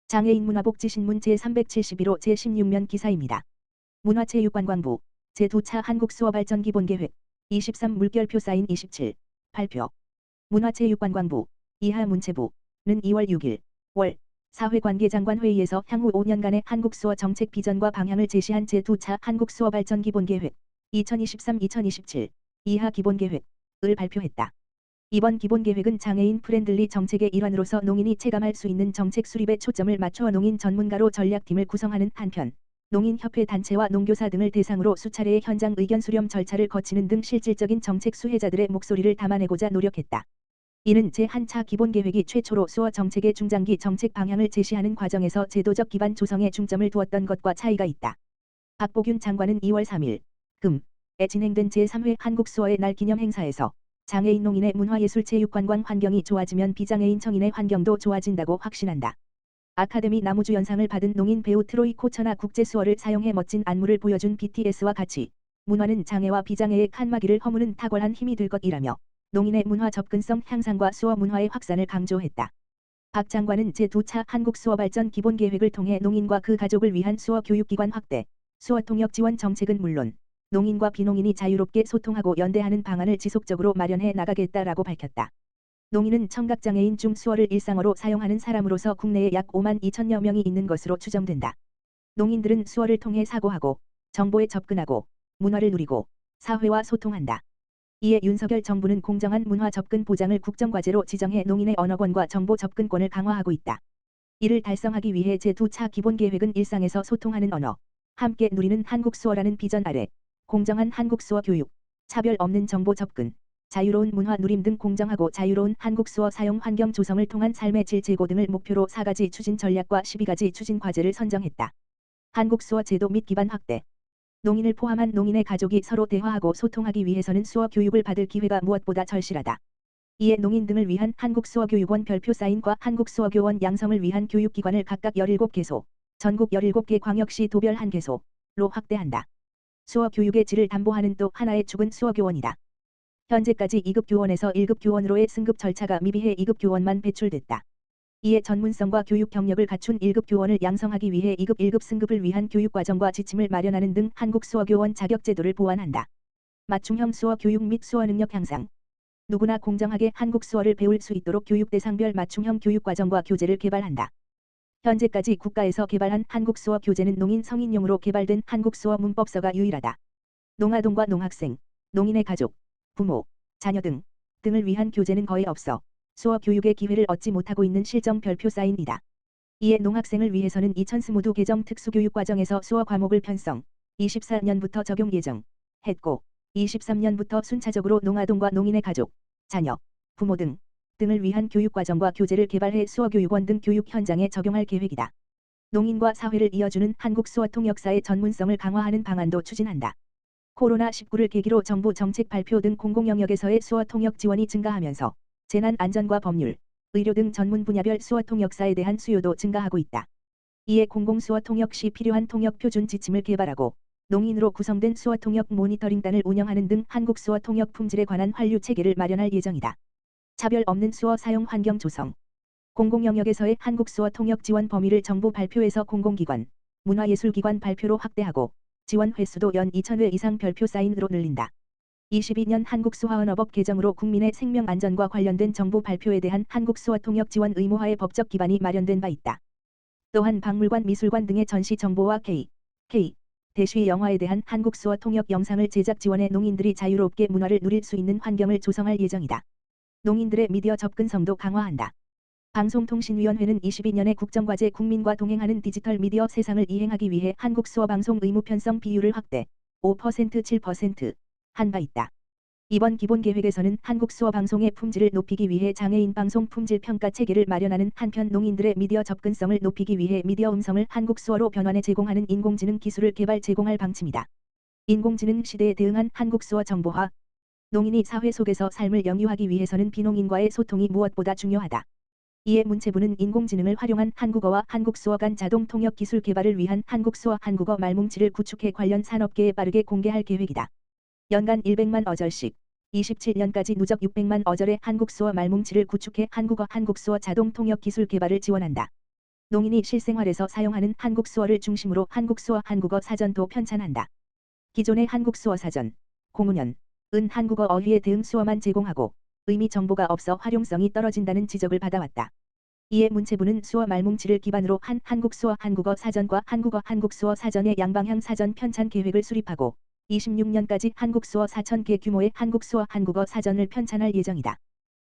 장애인 문화복지신문 제371호 제16면 기사입니다. 문화체육관광부 제2차 한국수어발전기본계획 23 물결표 사인 27 발표. 문화체육관광부 이하 문체부는 2월 6일 월 사회관계장관 회의에서 향후 5년간의 한국수어 정책 비전과 방향을 제시한 제2차 한국수어발전기본계획 2023-2027 이하 기본계획을 발표했다. 이번 기본계획은 장애인 프렌들리 정책의 일환으로서 농인이 체감할 수 있는 정책 수립에 초점을 맞춰 농인 전문가로 전략팀을 구성하는 한편 농인협회 단체와 농교사 등을 대상으로 수차례의 현장 의견 수렴 절차를 거치는 등 실질적인 정책 수혜자들의 목소리를 담아내고자 노력했다. 이는 제1차 기본계획이 최초로 수어 정책의 중장기 정책 방향을 제시하는 과정에서 제도적 기반 조성에 중점을 두었던 것과 차이가 있다. 박보균 장관은 2월 3일 금에 진행된 제3회 한국수어의 날 기념 행사에서 장애인 농인의 문화예술체육관광 환경이 좋아지면 비장애인 청인의 환경도 좋아진다고 확신한다. 아카데미 나무주연상을 받은 농인 배우 트로이 코처나 국제수어를 사용해 멋진 안무를 보여준 BTS와 같이 문화는 장애와 비장애의 칸막이를 허무는 탁월한 힘이 될 것이라며 농인의 문화 접근성 향상과 수어 문화의 확산을 강조했다. 박 장관은 제2차 한국수어발전 기본계획을 통해 농인과 그 가족을 위한 수어 교육기관 확대, 수어 통역 지원 정책은 물론 농인과 비농인이 자유롭게 소통하고 연대하는 방안을 지속적으로 마련해 나가겠다라고 밝혔다. 농인은 청각장애인 중 수어를 일상어로 사용하는 사람으로서 국내에 약 5만 2천여 명이 있는 것으로 추정된다. 농인들은 수어를 통해 사고하고 정보에 접근하고 문화를 누리고 사회와 소통한다. 이에 윤석열 정부는 공정한 문화 접근 보장을 국정과제로 지정해 농인의 언어권과 정보 접근권을 강화하고 있다. 이를 달성하기 위해 제2차 기본계획은 일상에서 소통하는 언어, 함께 누리는 한국수어라는 비전 아래 공정한 한국수어 교육, 차별 없는 정보 접근, 자유로운 문화 누림 등 공정하고 자유로운 한국수어 사용 환경 조성을 통한 삶의 질 제고 등을 목표로 4가지 추진 전략과 12가지 추진 과제를 선정했다. 한국수어 제도 및 기반 확대. 농인을 포함한 농인의 가족이 서로 대화하고 소통하기 위해서는 수어 교육을 받을 기회가 무엇보다 절실하다. 이에 농인 등을 위한 한국수어교육원 별표 사인과 한국수어교원 양성을 위한 교육기관을 각각 17개소, 전국 17개 광역시 도별 1개소로 확대한다. 수어 교육의 질을 담보하는 또 하나의 축은 수어교원이다. 현재까지 2급 교원에서 1급 교원으로의 승급 절차가 미비해 2급 교원만 배출됐다. 이에 전문성과 교육 경력을 갖춘 1급 교원을 양성하기 위해 2급 1급 승급을 위한 교육과정과 지침을 마련하는 등 한국수어교원 자격제도를 보완한다. 맞춤형 수어 교육 및 수어 능력 향상. 누구나 공정하게 한국수어를 배울 수 있도록 교육 대상별 맞춤형 교육과정과 교재를 개발한다. 현재까지 국가에서 개발한 한국수어 교재는 농인 성인용으로 개발된 한국수어 문법서가 유일하다. 농아동과 농학생, 농인의 가족, 부모, 자녀 등을 위한 교재는 거의 없어 수어 교육의 기회를 얻지 못하고 있는 실정 별표 사인이다. 이에 농학생을 위해서는 2020 개정 특수교육과정에서 수어 과목을 편성, 24년부터 적용 예정했고 23년부터 순차적으로 농아동과 농인의 가족, 자녀, 부모 등을 위한 교육과정과 교재를 개발해 수어교육원 등 교육 현장에 적용할 계획이다. 농인과 사회를 이어주는 한국수어통역사의 전문성을 강화하는 방안도 추진한다. 코로나19를 계기로 정부 정책 발표 등 공공영역에서의 수어통역 지원이 증가하면서 재난안전과 법률, 의료 등 전문 분야별 수어통역사에 대한 수요도 증가하고 있다. 이에 공공수어통역 시 필요한 통역 표준 지침을 개발하고 농인으로 구성된 수어통역 모니터링단을 운영하는 등 한국수어통역 품질에 관한 환류 체계를 마련할 예정이다. 차별 없는 수어 사용 환경 조성. 공공영역에서의 한국수어통역 지원 범위를 정부 발표에서 공공기관, 문화예술기관 발표로 확대하고 지원 횟수도 연 2,000회 이상 별표 사인으로 늘린다. 22년 한국수화언어법 개정으로 국민의 생명안전과 관련된 정부 발표에 대한 한국수어통역 지원 의무화의 법적 기반이 마련된 바 있다. 또한 박물관 미술관 등의 전시 정보와 대쉬 영화에 대한 한국수어 통역 영상을 제작 지원해 농인들이 자유롭게 문화를 누릴 수 있는 환경을 조성할 예정이다. 농인들의 미디어 접근성도 강화한다. 방송통신위원회는 22년에 국정과제 국민과 동행하는 디지털 미디어 세상을 이행하기 위해 한국수어 방송 의무 편성 비율을 확대 5% 7% 한 바 있다. 이번 기본계획에서는 한국수어 방송의 품질을 높이기 위해 장애인 방송 품질 평가 체계를 마련하는 한편 농인들의 미디어 접근성을 높이기 위해 미디어 음성을 한국수어로 변환해 제공하는 인공지능 기술을 개발 제공할 방침이다. 인공지능 시대에 대응한 한국수어 정보화. 농인이 사회 속에서 삶을 영유하기 위해서는 비농인과의 소통이 무엇보다 중요하다. 이에 문체부는 인공지능을 활용한 한국어와 한국수어 간 자동 통역 기술 개발을 위한 한국수어 한국어 말뭉치를 구축해 관련 산업계에 빠르게 공개할 계획이다. 연간 100만 어절씩 27년까지 누적 600만 어절의 한국수어 말뭉치를 구축해 한국어 한국수어 자동 통역 기술 개발을 지원한다. 농인이 실생활에서 사용하는 한국 수어를 중심으로 한국 수어 한국어 사전도 편찬한다. 기존의 한국 수어 사전, 공문현, 은 한국어 어휘에 대응 수어만 제공하고 의미 정보가 없어 활용성이 떨어진다는 지적을 받아왔다. 이에 문체부는 수어 말뭉치를 기반으로 한 한국 수어 한국어 사전과 한국어 한국 수어 사전의 양방향 사전 편찬 계획을 수립하고 26년까지 한국 수어 4,000개 규모의 한국 수어 한국어 사전을 편찬할 예정이다.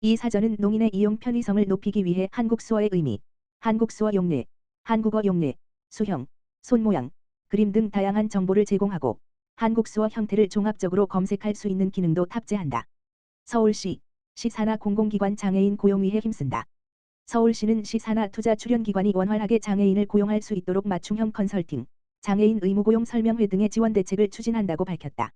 이 사전은 농인의 이용 편의성을 높이기 위해 한국 수어의 의미, 한국 수어 용례, 한국어 용례, 수형, 손 모양, 그림 등 다양한 정보를 제공하고 한국 수어 형태를 종합적으로 검색할 수 있는 기능도 탑재한다. 서울시, 시 산하 공공기관 장애인 고용위에 힘쓴다. 서울시는 시 산하 투자 출연기관이 원활하게 장애인을 고용할 수 있도록 맞춤형 컨설팅, 장애인 의무고용 설명회 등의 지원 대책을 추진한다고 밝혔다.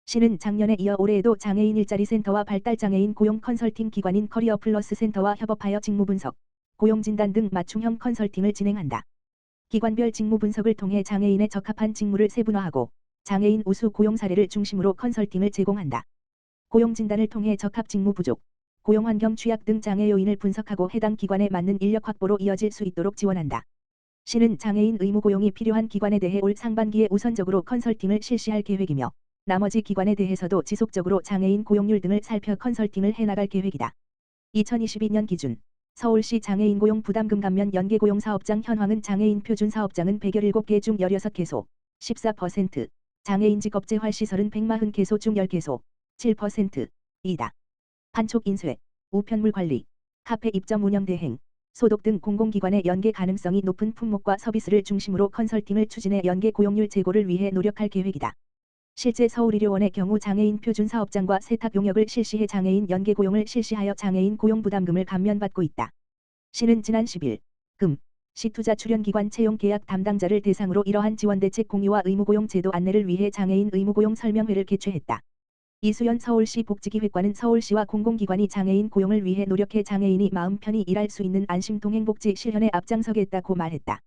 시는 작년에 이어 올해에도 장애인 일자리 센터와 발달장애인 고용 컨설팅 기관인 커리어 플러스 센터와 협업하여 직무 분석, 고용 진단 등 맞춤형 컨설팅을 진행한다. 기관별 직무 분석을 통해 장애인에 적합한 직무를 세분화하고 장애인 우수 고용 사례를 중심으로 컨설팅을 제공한다. 고용 진단을 통해 적합 직무 부족, 고용 환경 취약 등 장애 요인을 분석하고 해당 기관에 맞는 인력 확보로 이어질 수 있도록 지원한다. 시는 장애인 의무 고용이 필요한 기관에 대해 올 상반기에 우선적으로 컨설팅을 실시할 계획이며 나머지 기관에 대해서도 지속적으로 장애인 고용률 등을 살펴 컨설팅을 해나갈 계획이다. 2022년 기준 서울시 장애인 고용 부담금 감면 연계 고용 사업장 현황은 장애인 표준 사업장은 117개 중 16개소, 14%, 장애인 직업재활시설은 140개소 중 10개소, 7%이다. 판촉 인쇄, 우편물 관리, 카페 입점 운영 대행, 소독 등 공공기관의 연계 가능성이 높은 품목과 서비스를 중심으로 컨설팅을 추진해 연계 고용률 제고를 위해 노력할 계획이다. 실제 서울의료원의 경우 장애인 표준 사업장과 세탁 용역을 실시해 장애인 연계 고용을 실시하여 장애인 고용 부담금을 감면받고 있다. 시는 지난 10일 금 시투자 출연기관 채용 계약 담당자를 대상으로 이러한 지원 대책 공유와 의무고용 제도 안내를 위해 장애인 의무고용 설명회를 개최했다. 이수연 서울시 복지기획관은 서울시와 공공기관이 장애인 고용을 위해 노력해 장애인이 마음 편히 일할 수 있는 안심 동행복지 실현에 앞장서겠다고 말했다.